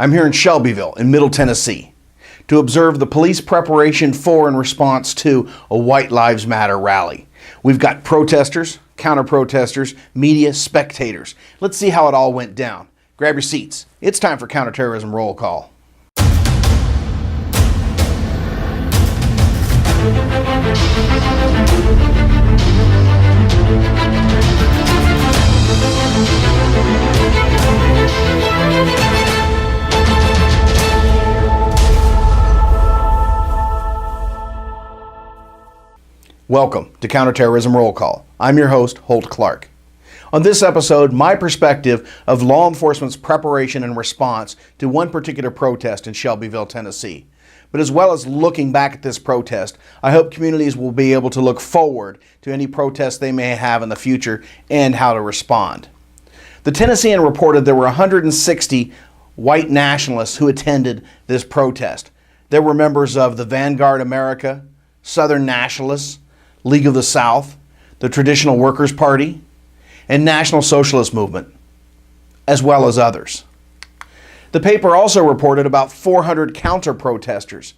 I'm here in Shelbyville in Middle Tennessee to observe the police preparation for and response to a White Lives Matter rally. We've got protesters, counter-protesters, media, spectators. Let's see how it all went down. Grab your seats. It's time for Counter-Terrorism Roll Call. Welcome to Counter-Terrorism Roll Call. I'm your host, Holt Clark. On this episode, my perspective of law enforcement's preparation and response to one particular protest in Shelbyville, Tennessee. But as well as looking back at this protest, I hope communities will be able to look forward to any protests they may have in the future and how to respond. The Tennessean reported there were 160 white nationalists who attended this protest. There were members of the Vanguard America, Southern Nationalists, League of the South, the Traditional Workers' Party, and National Socialist Movement, as well as others. The paper also reported about 400 counter-protesters.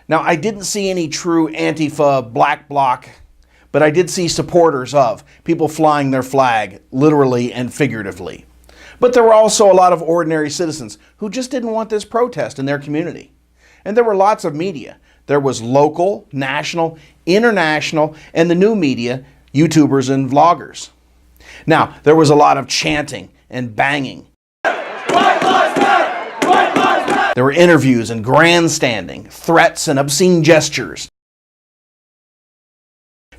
Now, I didn't see any true Antifa black bloc, but I did see supporters of people flying their flag, literally and figuratively. But there were also a lot of ordinary citizens who just didn't want this protest in their community. And there were lots of media. There was local, national, international, and the new media, YouTubers and vloggers. Now, there was a lot of chanting and banging. White lives matter! White lives matter! There were interviews and grandstanding, threats and obscene gestures.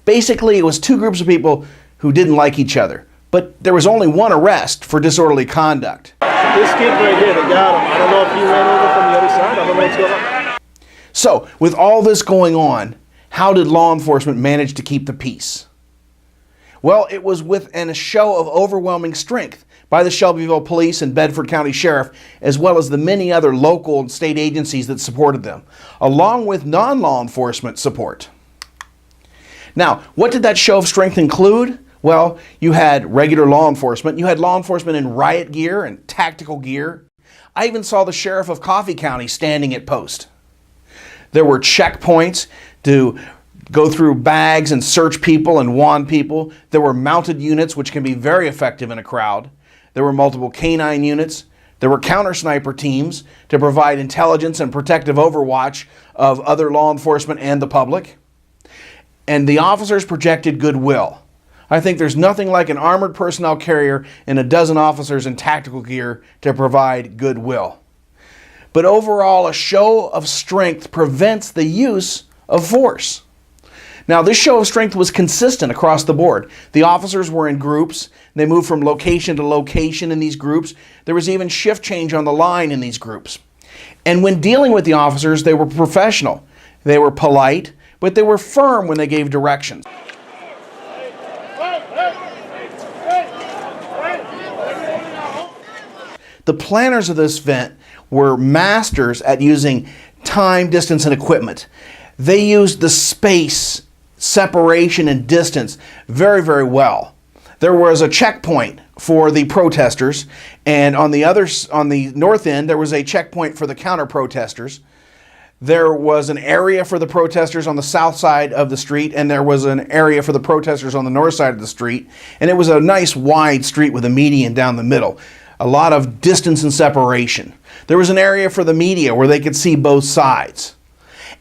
Basically, it was two groups of people who didn't like each other, but there was only one arrest for disorderly conduct. This kid right here, they got him. I don't know if he ran over from the other side. I don't know what's going on. So, with all this going on, how did law enforcement manage to keep the peace? Well, it was with a show of overwhelming strength by the Shelbyville Police and Bedford County Sheriff, as well as the many other local and state agencies that supported them, along with non-law enforcement support. Now, what did that show of strength include? Well, you had regular law enforcement, you had law enforcement in riot gear and tactical gear. I even saw the sheriff of Coffee County standing at post. There were checkpoints to go through bags and search people and wand people. There were mounted units, which can be very effective in a crowd. There were multiple canine units. There were counter-sniper teams to provide intelligence and protective overwatch of other law enforcement and the public. And the officers projected goodwill. I think there's nothing like an armored personnel carrier and a dozen officers in tactical gear to provide goodwill. But overall, a show of strength prevents the use of force. Now, this show of strength was consistent across the board. The officers were in groups. They moved from location to location in these groups. There was even shift change on the line in these groups. And when dealing with the officers, they were professional. They were polite, but they were firm when they gave directions. The planners of this event were masters at using time, distance, and equipment. They used the space, separation, and distance very, very well. There was a checkpoint for the protesters, and on the north end, there was a checkpoint for the counter-protesters. There was an area for the protesters on the south side of the street, and there was an area for the protesters on the north side of the street. And it was a nice wide street with a median down the middle. A lot of distance and separation. There was an area for the media where they could see both sides.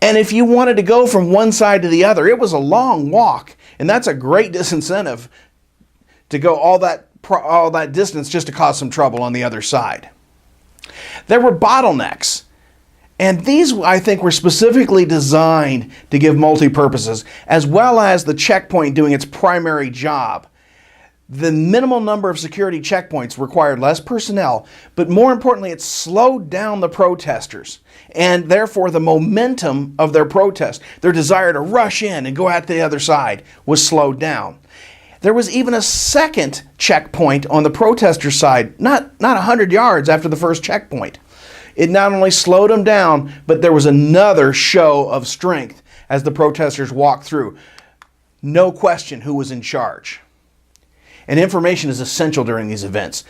And if you wanted to go from one side to the other, it was a long walk. And that's a great disincentive to go all that distance just to cause some trouble on the other side. There were bottlenecks. And these, I think, were specifically designed to give multi-purposes, as well as the checkpoint doing its primary job. The minimal number of security checkpoints required less personnel, but more importantly, it slowed down the protesters and therefore the momentum of their protest. Their desire to rush in and go out to the other side was slowed down. There was even a second checkpoint on the protester side, not 100 yards after the first checkpoint. It not only slowed them down, but there was another show of strength as the protesters walked through. No question who was in charge. And information is essential during these events.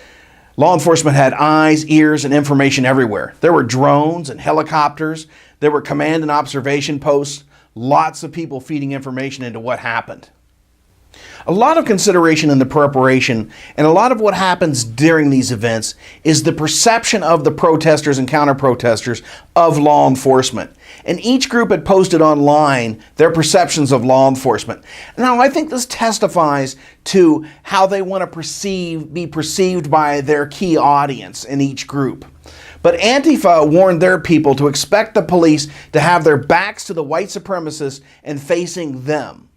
Law enforcement had eyes, ears, and information everywhere. There were drones and helicopters. There were command and observation posts. Lots of people feeding information into what happened. A lot of consideration in the preparation and a lot of what happens during these events is the perception of the protesters and counter-protesters of law enforcement. And each group had posted online their perceptions of law enforcement. Now, I think this testifies to how they want to be perceived by their key audience in each group. But Antifa warned their people to expect the police to have their backs to the white supremacists and facing them.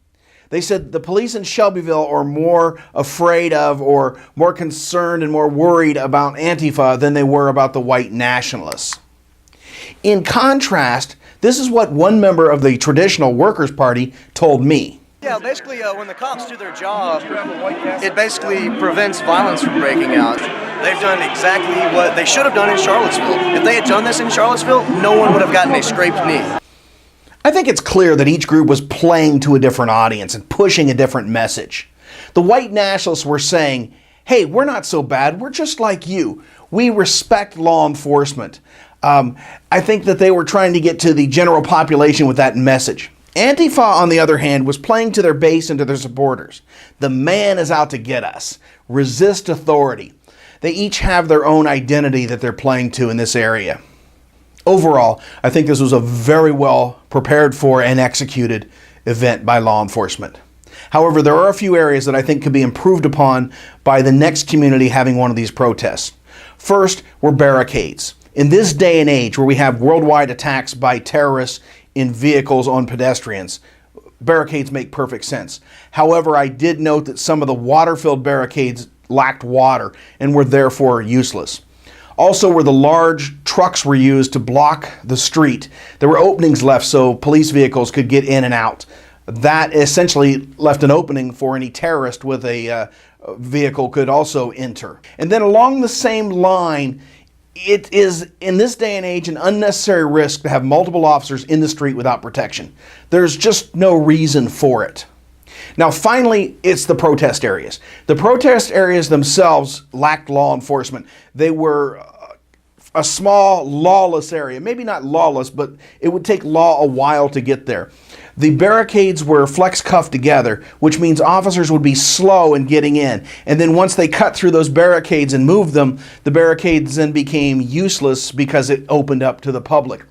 They said the police in Shelbyville are more afraid of or more concerned and more worried about Antifa than they were about the white nationalists. In contrast, this is what one member of the traditional Workers' Party told me. Yeah, basically when the cops do their job, it basically prevents violence from breaking out. They've done exactly what they should have done in Charlottesville. If they had done this in Charlottesville, no one would have gotten a scraped knee. I think it's clear that each group was playing to a different audience and pushing a different message. The white nationalists were saying, hey, we're not so bad, we're just like you. We respect law enforcement. I think that they were trying to get to the general population with that message. Antifa, on the other hand, was playing to their base and to their supporters. The man is out to get us. Resist authority. They each have their own identity that they're playing to in this area. Overall, I think this was a very well prepared for and executed event by law enforcement. However, there are a few areas that I think could be improved upon by the next community having one of these protests. First were barricades. In this day and age where we have worldwide attacks by terrorists in vehicles on pedestrians, barricades make perfect sense. However, I did note that some of the water-filled barricades lacked water and were therefore useless. Also, where the large trucks were used to block the street, there were openings left so police vehicles could get in and out. That essentially left an opening for any terrorist with a vehicle could also enter. And then along the same line, it is, in this day and age, an unnecessary risk to have multiple officers in the street without protection. There's just no reason for it. Now, finally, it's the protest areas. The protest areas themselves lacked law enforcement. They were a small, lawless area. Maybe not lawless, but it would take law a while to get there. The barricades were flex cuffed together, which means officers would be slow in getting in. And then once they cut through those barricades and moved them, the barricades then became useless because it opened up to the public.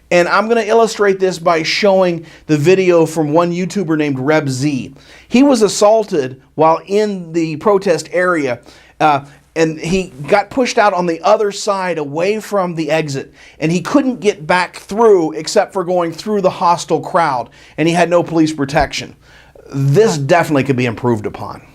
And I'm going to illustrate this by showing the video from one YouTuber named Reb Z. He was assaulted while in the protest area, and he got pushed out on the other side away from the exit. And he couldn't get back through except for going through the hostile crowd. And he had no police protection. This definitely could be improved upon.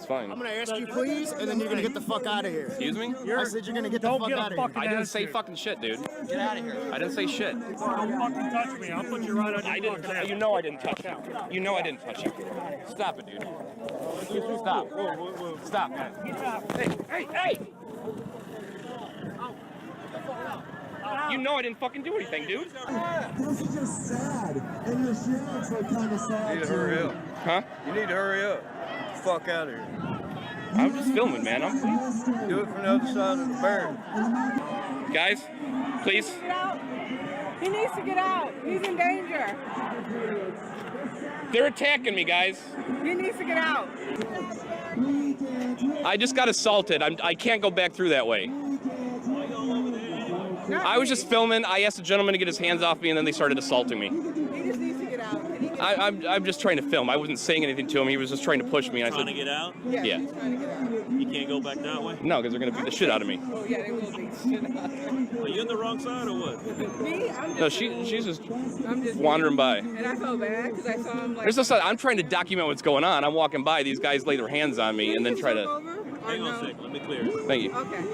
Fine. I'm gonna ask you please, and then you're gonna get the fuck out of here. Excuse me? I said you're gonna get the fuck out of here. I didn't say fucking shit, dude. Get out of here. I didn't say shit. Don't fucking touch me. I'll put you right on your fucking ass. You know I didn't touch you. You know I didn't touch you. Stop it, dude. Stop. Stop, man. Hey! You know I didn't fucking do anything, dude. This is just sad, and your shirts are kind of sad. You need to hurry up. Huh? You need to hurry up. Get the fuck out of here. I'm just filming, man. Do it from the other side of the barrier. Guys, please. He needs to get out. He's in danger. They're attacking me, guys. He needs to get out. I just got assaulted. I can't go back through that way. I was just filming. I asked the gentleman to get his hands off me, and then they started assaulting me. He just needs to get out. I'm just trying to film. I wasn't saying anything to him. He was just trying to push me. And I said, Trying to get out? Yeah. He's trying to get out. You can't go back that way? No, because they're going to beat the shit out of me. Oh, yeah, they will beat shit out of him. Are you on the wrong side or what? Me? I'm No, just, she's just I'm just wandering by. And I felt bad because I saw him like. There's no side. I'm trying to document what's going on. I'm walking by. These guys lay their hands on me and then try to. Hang on a second. Let me clear it. Thank you. Okay.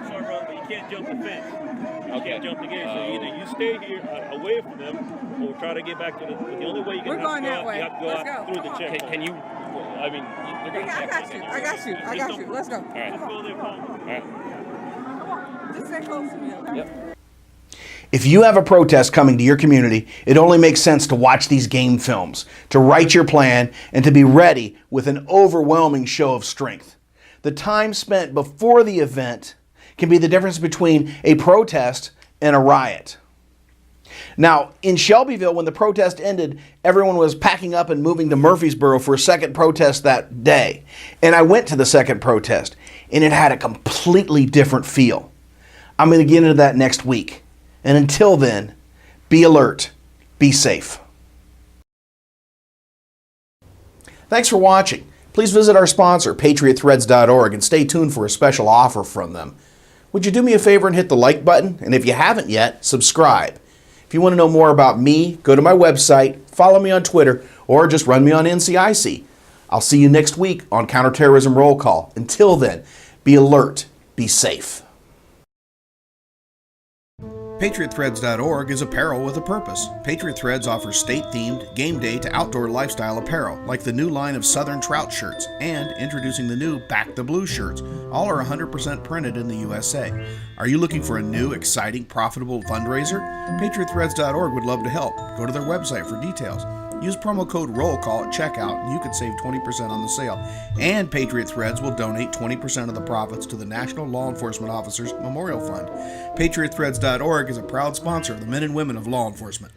Sorry, brother, but you can't jump the fence. You Okay. can't jump the gate. So either you stay here away from them or try to get back to the only way you can We're going that way. you have to go Let's out go. through the Come on. checkpoint. Can you? I mean, they're going to I check got me. you. I got you. Let's go. All right. Just go there, Paul. All right. Just stay close to me, okay? Yep. If you have a protest coming to your community, it only makes sense to watch these game films, to write your plan, and to be ready with an overwhelming show of strength. The time spent before the event can be the difference between a protest and a riot. Now, in Shelbyville, when the protest ended, everyone was packing up and moving to Murfreesboro for a second protest that day. And I went to the second protest, and it had a completely different feel. I'm going to get into that next week. And until then, be alert, be safe. Thanks for watching. Please visit our sponsor, patriotthreads.org, and stay tuned for a special offer from them. Would you do me a favor and hit the like button? And if you haven't yet, subscribe. If you want to know more about me, go to my website, follow me on Twitter, or just run me on NCIC. I'll see you next week on Counterterrorism Roll Call. Until then, be alert, be safe. PatriotThreads.org is apparel with a purpose. Patriot Threads offers state-themed, game day to outdoor lifestyle apparel, like the new line of Southern Trout shirts, and introducing the new Back the Blue shirts. All are 100% printed in the USA. Are you looking for a new, exciting, profitable fundraiser? PatriotThreads.org would love to help. Go to their website for details. Use promo code ROLLCALL at checkout and you could save 20% on the sale. And Patriot Threads will donate 20% of the profits to the National Law Enforcement Officers Memorial Fund. PatriotThreads.org is a proud sponsor of the men and women of law enforcement.